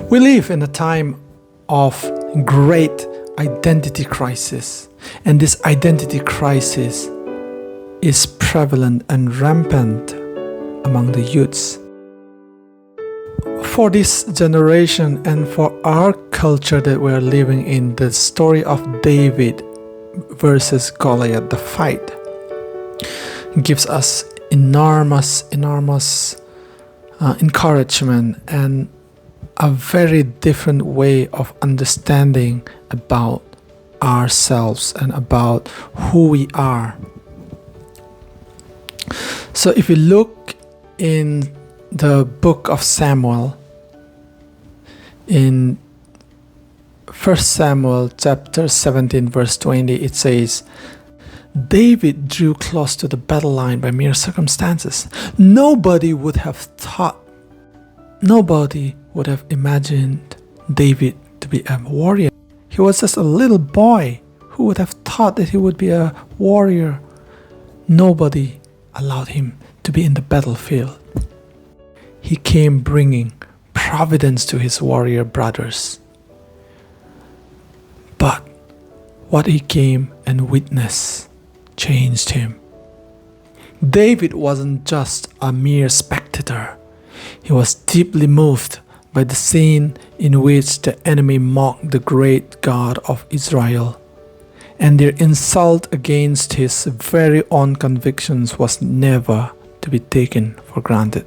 We live in a time of great identity crisis, and this identity crisis is prevalent and rampant among the youths. For this generation and for our culture that we are living in, the story of David versus Goliath, the fight, gives us enormous encouragement and a very different way of understanding about ourselves and about who we are. So if you look in the book of Samuel, in 1 Samuel chapter 17 verse 20, it says, David drew close to the battle line by mere circumstances. Nobody would have imagined David to be a warrior. He was just a little boy. Who would have thought that he would be a warrior? Nobody allowed him to be in the battlefield. He came bringing providence to his warrior brothers. But what he came and witnessed changed him. David wasn't just a mere spectator. He was deeply moved by the scene in which the enemy mocked the great God of Israel, and their insult against his very own convictions was never to be taken for granted.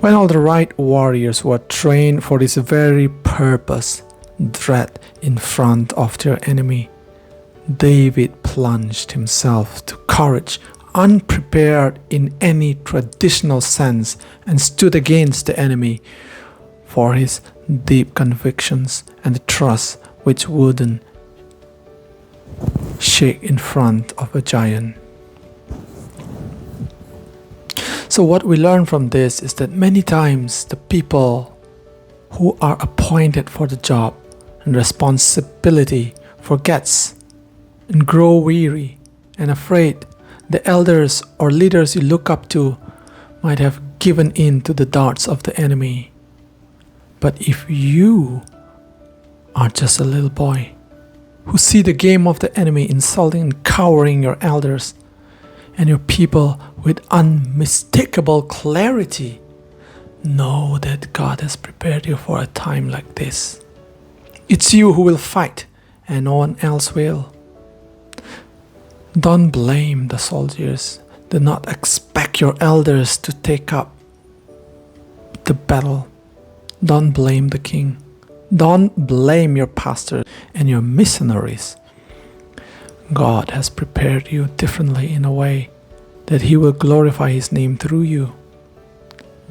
When all the right warriors were trained for this very purpose, dread in front of their enemy, David plunged himself to courage unprepared in any traditional sense and stood against the enemy for his deep convictions and the trust which wouldn't shake in front of a giant. So what we learn from this is that many times the people who are appointed for the job and responsibility forgets and grow weary and afraid. The elders or leaders you look up to might have given in to the darts of the enemy. But if you are just a little boy who see the game of the enemy insulting and cowering your elders and your people with unmistakable clarity, know that God has prepared you for a time like this. It's you who will fight and no one else will. Don't blame the soldiers. Do not expect your elders to take up the battle. Don't blame the king. Don't blame your pastor and your missionaries. God has prepared you differently in a way that He will glorify His name through you.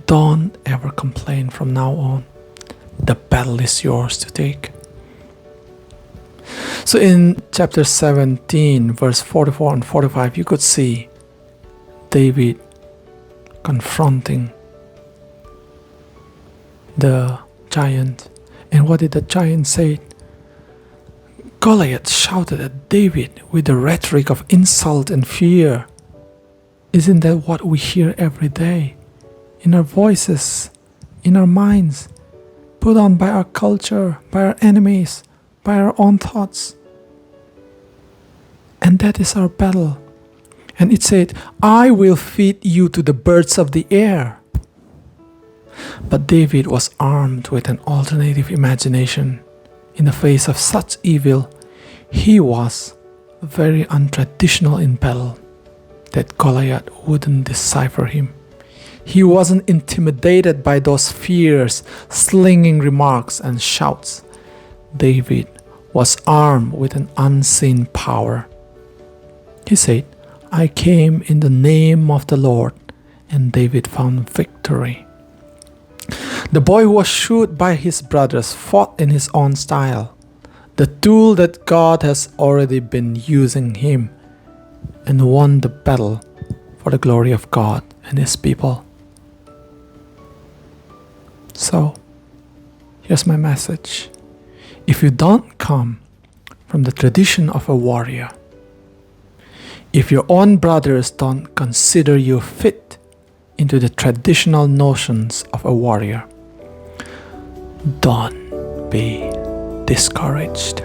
Don't ever complain from now on. The battle is yours to take. So in chapter 17, verse 44 and 45, you could see David confronting the giant. And what did the giant say? Goliath shouted at David with the rhetoric of insult and fear. Isn't that what we hear every day? In our voices, in our minds, put on by our culture, by our enemies, by our own thoughts. And that is our battle. And it said, I will feed you to the birds of the air. But David was armed with an alternative imagination. In the face of such evil, he was very untraditional in battle, that Goliath wouldn't decipher him. He wasn't intimidated by those fierce, slinging remarks and shouts. David was armed with an unseen power. He said, I came in the name of the Lord, and David found victory. The boy who was shot by his brothers fought in his own style, the tool that God has already been using him, and won the battle for the glory of God and His people. So, here's my message. If you don't come from the tradition of a warrior, if your own brothers don't consider you fit into the traditional notions of a warrior, Don't be discouraged.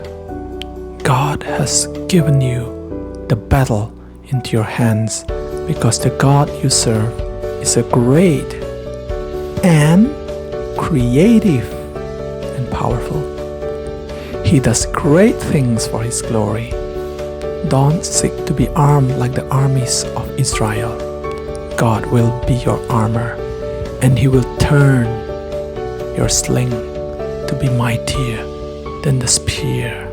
God has given you the battle into your hands because the God you serve is a great and creative and powerful. He does great things for His glory. Don't seek to be armed like the armies of Israel. God will be your armor, and He will turn your sling to be mightier than the spear.